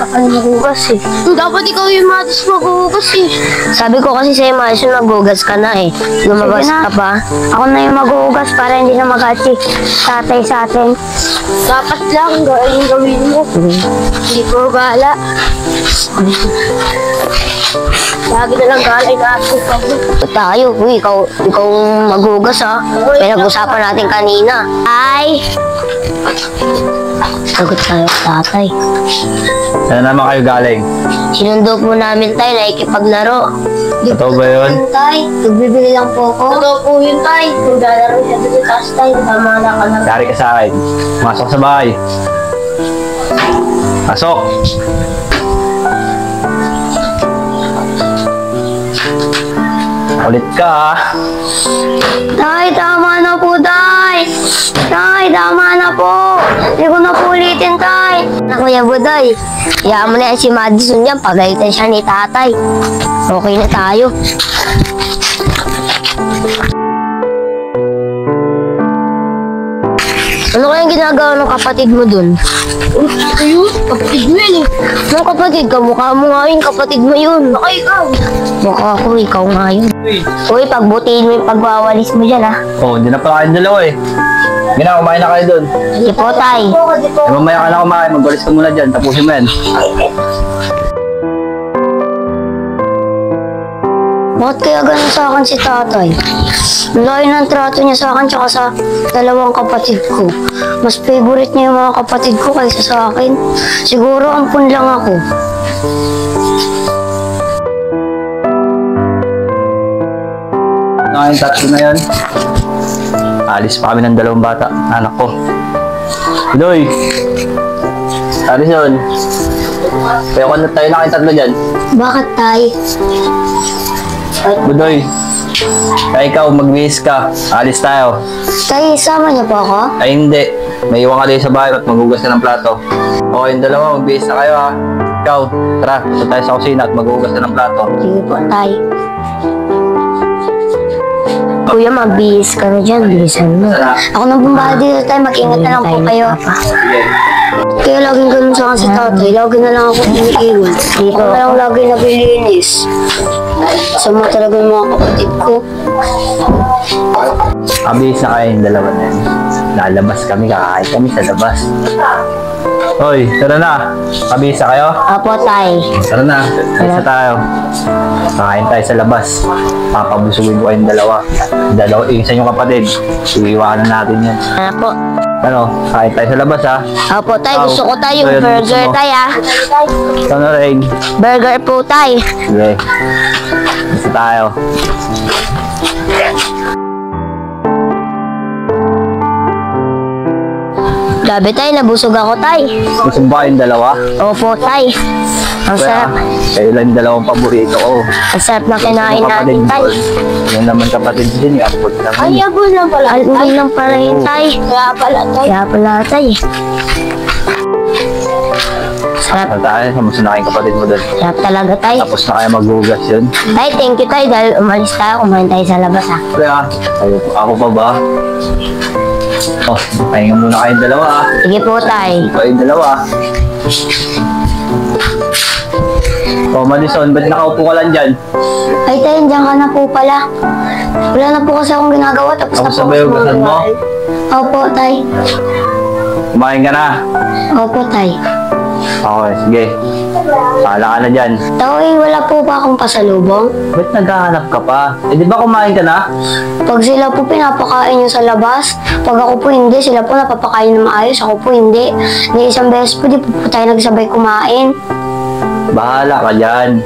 ka maghugas eh. Dapat ikaw yung matis maghugas eh. Sabi ko kasi sa'yo, Madison, maghugas ka na eh. Lumabas ka pa. Ako na yung maghugas para hindi na mag-achi tatay sa atin. Dapat lang, gawin mo. Hindi ko gala. Lagi na lang gala, inaasok ako. Tayo, uy, ikaw maghugas ha. Pinag-usapan natin kanina. Ay! Sagot tayo tatay. Saan naman kayo galing? Sinundo po namin tayo na ikipaglaro. Totoo ba yun? Tay, nagbibili lang po ako. Totoo po yun, tay. Kung lalaro siya dito taas, tay, tama na ka lang. Dari ka sa akin. Masok sa bahay. Pasok! Ulit ka ha. Tay, tama na po, tay. Tay, tama na po. Hindi ko na po ulitin, tay. Kuya Buday, hayaan mo na yan si Madison dyan. Pagalitan siya ni tatay. Okay na tayo. Ano kayang ginagawa ng kapatid mo dun? Ayun, kapatid mo yan eh. Anong kapatid? Kamukha mo nga yun, kapatid mo yun. Baka ikaw. Mukha ko, ikaw nga yun. Uy, pagbutihin mo yung pagwawalis mo dyan, ha? Oh, hindi na pala kayong dalawa eh. Gina, kumain na kayo dun. Hindi po, tay. Eh, mamaya ka na kumain. Magwalis ka muna dyan. Tapusin mo yan. Bakit kaya ganun sa akin si tatay? Layo ng trato niya sa akin tsaka sa dalawang kapatid ko. Mas favorite niya yung mga kapatid ko kaysa sa akin. Siguro ampun lang ako. Ngayon, tatlo na yan. Alis pa kami ng dalawang bata. Anak ko. Doy! Alison! Kaya kung tayo na kayong tatlo dyan. Bakit, tay? Budoy! Kaya ikaw, magbihis ka. Alis tayo. Tay, sama niyo po ako? Ay hindi. May iwan ka din sa bahay at maghugas ka ng plato. Okay, yung dalawa, magbihis na kayo ha. Ikaw, tara, punta tayo sa kusina at maghugas ka ng plato. Sige po, tay. Kuya, magbihis ka na dyan. Bilisan mo. Ako nang bumaba dito, tay. Mag-ingat na lang po kayo. Sige. Kaya laging ganun sa akin si tatay. Lagi na lang ako iniiwan. Ako na lang lagi naglilinis. Sama talaga yung mga kapatid ko. Mabihis na kayo yung dalawa na yan. Lalabas kami, kakain kami sa labas. Hoy, tara na. Mabihis na kayo? Apo, tay. Tara na, alis na tayo. Kakain tayo sa labas. Papabusugin ko kayong dalawa. Isa yung kapatid. Iiwanan natin yan. Ano po? Ano, kain tayo sa labas ha. Apo, tay. Gusto ko tayo yung burger, tay, ha? Ito na rin. Burger po, tay. Sige. Gusto tayo. Grabe, tay. Nabusog ako, tay. Gusto mo ba kayong dalawa? Opo, tay. Ang sarap. Kayo lang yung dalawang paborito ko. Ang sarap na kinain natin, tay. Yung naman kapatid din, yung apod naman. Ay, abon lang pala. Alvin lang pala yun, tay. Kaya pala, tay. Kaya pala, tay. Sarap. Ano tayo? Kamusta na kayong kapatid mo doon? Sarap talaga, tay. Tapos na kayo maghugas yun. Tay, thank you, tay. Dahil umalis tayo, kumain tayo sa labas, ha? Kaya, ako pa ba? Oh, pahinga muna kayong dalawa ha. Sige po, tay. Kayong dalawa. Oh, Madison, ba't nakaupo ka lang dyan? Ay, tay, diyan ka na po pala. Wala na po kasi akong ginagawa. Tapos na Kamusta po ba yung hugasan mo? Opo, tay. Kumain ka na. Opo, tay. Okay, sige. Pahala ka na dyan. Tay, wala po ba akong pasalubong? Ba't naghahanap ka pa? Eh, di ba kumain ka na? Pag sila po pinapakain nyo sa labas, pag ako po hindi, sila po napapakain na maayos, ako po hindi. Di isang beses po, di po tayo nagsabay kumain. Bahala ka dyan.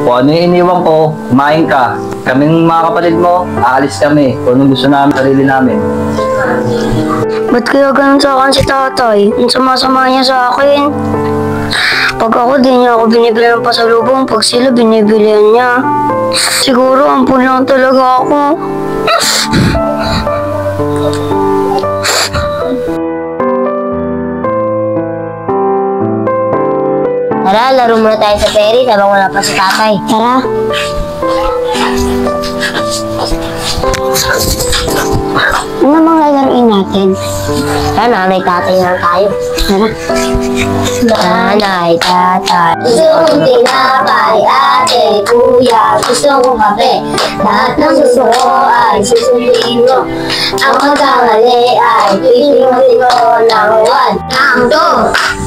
Kung ano yung iniwan ko, kumain ka. Kaming mga kapatid mo, aalis kami. Kung ano gusto namin, sarili namin. Ba't kaya ganun sa akin si tatay? Ang sama-sama niya sa akin. Pag ako, di niya ako binibili ng pasalubong. Pag sila, binibilihan niya. Siguro, ampun lang talaga ako. Tara, laro muna tayo sa ferry habang wala pa si tatay. Tara. Ano namang lalaroin natin? Tara, nanay tatay lang tayo. Nanay, tatay. Gusto kong tinapay, ate, kuya. Gusto kong kape. Lahat ng gusto ko ay susundin mo. Ang magkamali ay pipingutin ko ng 1, ng 2.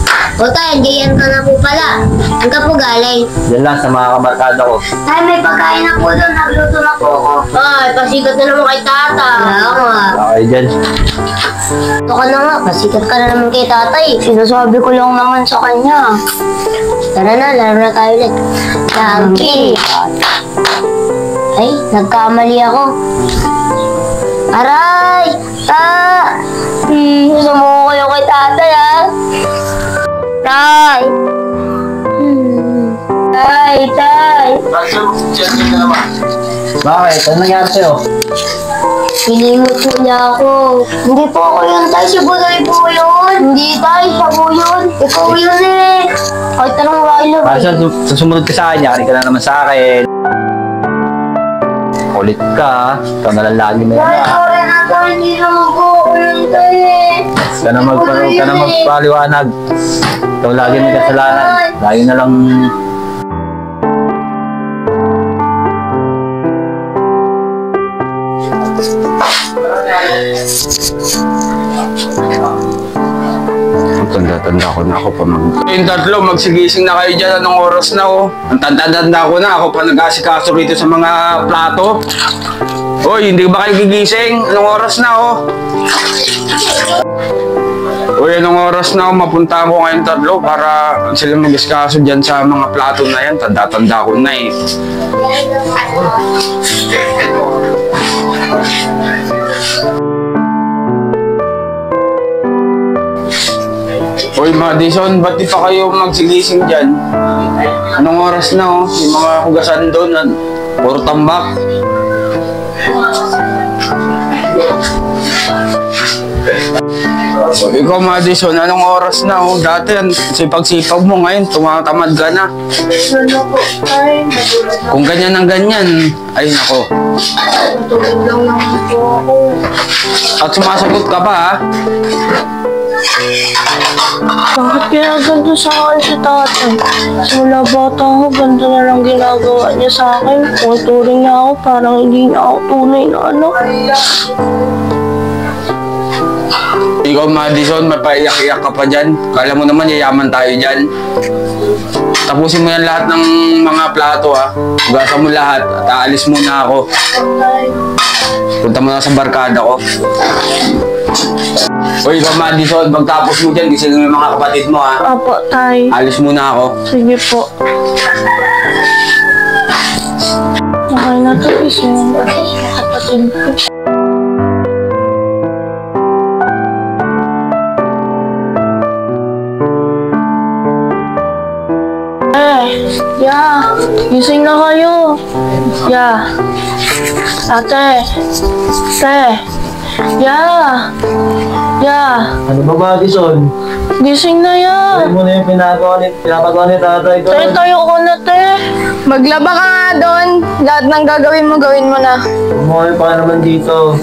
O tayo, diyan ka na po pala. Ang ka po galing. Yan lang sa mga kabarkada ko. Tay, may pagkain na po doon. Nagluto na po ako. Ay, pasikat na naman kay tata. Oo nga. Okay dyan. Ito ka na nga, pasikat ka na naman kay tatay. Sinasabi ko lang naman sa kanya. Tara na, laro na tayo ulit. Monkey. Ay, nagkamali ako. Aray! Sumuko kayo kay tatay, ha? Tay! Tay! Bakit? Ano nangyari sa'yo? Pilimot mo niya ako. Hindi po ako yun, tay. Si Budoy po yun. Hindi, tay. Siya po yun. Ikaw yun eh. Kahit anong Rilo. Susunod ka sa akin, yari ka na naman sa akin. Ulit ka, ikaw na lang lagi na Tay, yan. sorry na tay. Hindi naman po ako yun, tay. Ka na magpaliwanag. Ikaw lagi may kasalanan. Lagi na lang... Tanda-tanda ko na ako pa Yung tatlo, magsigising na kayo dyan. Anong oras na oh? Ang tanda-tanda ko na. Ako pa nag-asikaso rito sa mga plato. Hoy, hindi ba kayo gigising? Anong oras na oh? Hoy, anong oras na oh? Mapunta ko ngayon tatlo para sila mag-asikaso dyan sa mga plato na yan. Tanda-tanda ko na eh. Hoy, Madison, ba't di pa kayo magsigising dyan? Anong oras na oh? Yung mga hugasan doon, puro tambak. So, ikaw, Madison, anong oras na oh? Dati, sipag-sipag mo ngayon, tumatamad ka na. Kung ganyan ang ganyan, ay nako. Natulog lang naman po ako. At sumasagot ka pa ha? Bakit kaya ganito sa akin si tatay? Simula bata ako, ganito na lang ginagawa niya sa akin. Kung turing niya ako, parang hindi niya ako tunay na anak. Ikaw, Madison, mapaiyak-iyak ka pa dyan. Kala mo naman, yayaman tayo dyan. Tapusin mo yan lahat ng mga plato ha. Hugasan mo lahat at aalis muna ako. Punta mo na sa barkada ko. Uy, ikaw, Madison, pagtapos mo dyan, gising mo yung mga kapatid mo ha. Apo, tay. Alis muna ako. Sige po. Okay na to, gising. Kapatid ko. Ya, gising na kayo. Ya. Ate. Ya. Ano ba, Madison? Gising na ya. Ano mo na yung pinapagawa ni tatay ko? Te, tayo ko na, te. Maglaba ka nga doon. Lahat ng gagawin mo na. Umuhay pa naman dito.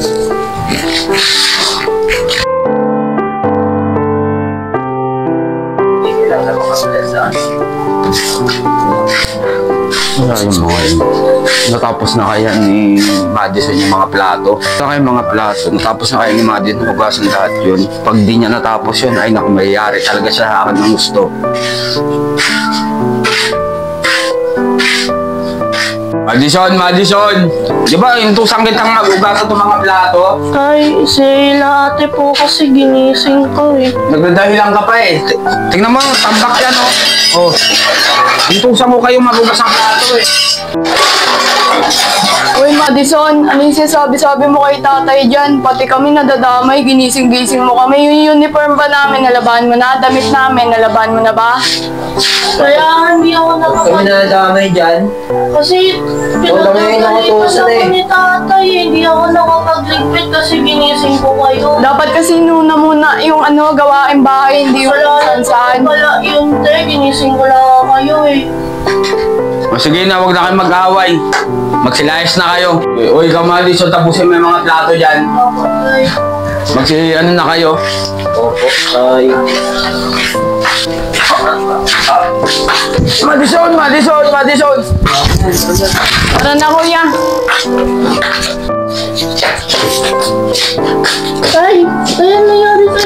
Wala yung mga yun. Natapos na kaya ni Madison yung mga plato. Saka yung mga plato, natapos na kaya ni Madison hugasan lahat yun. Pag di niya natapos yun, ay naku, mayayari talaga siya sa akin ng gusto. Madison! Di ba, intusang kitang maghugasan itong mga plato? Tay, si ate po kasi ginising ko eh. Nagdadahilan ka pa eh. Tingnan mo, tambak yan oh. Intusang ko kayong maghugas ang plato eh. Uy, Madison, ano yung sinasabi mo kay tatay dyan? Pati kami nadadamay, ginising-gising mo kami. Yung uniform ba namin, nalabahan mo na? Damit namin, nalabahan mo na ba? Kaya hindi ako Kami nadamay dyan. Kasi pinagkakalipas ako ni tatay. Hindi ako nakapagligpit kasi ginising ko kayo. Dapat kasi nuna muna yung gawain bahay, hindi yung saan-saan. Wala yun, te. Ginising ko lang kayo eh. O sige na, huwag na kayo mag-away. Magsilayas na kayo. Uy, ikaw Madison, tapusin mo yung mga plato dyan. Bakit, tay? Ano na kayo? Opo, tay. Madison! Tara na, kuya. Tay, ano nangyari sa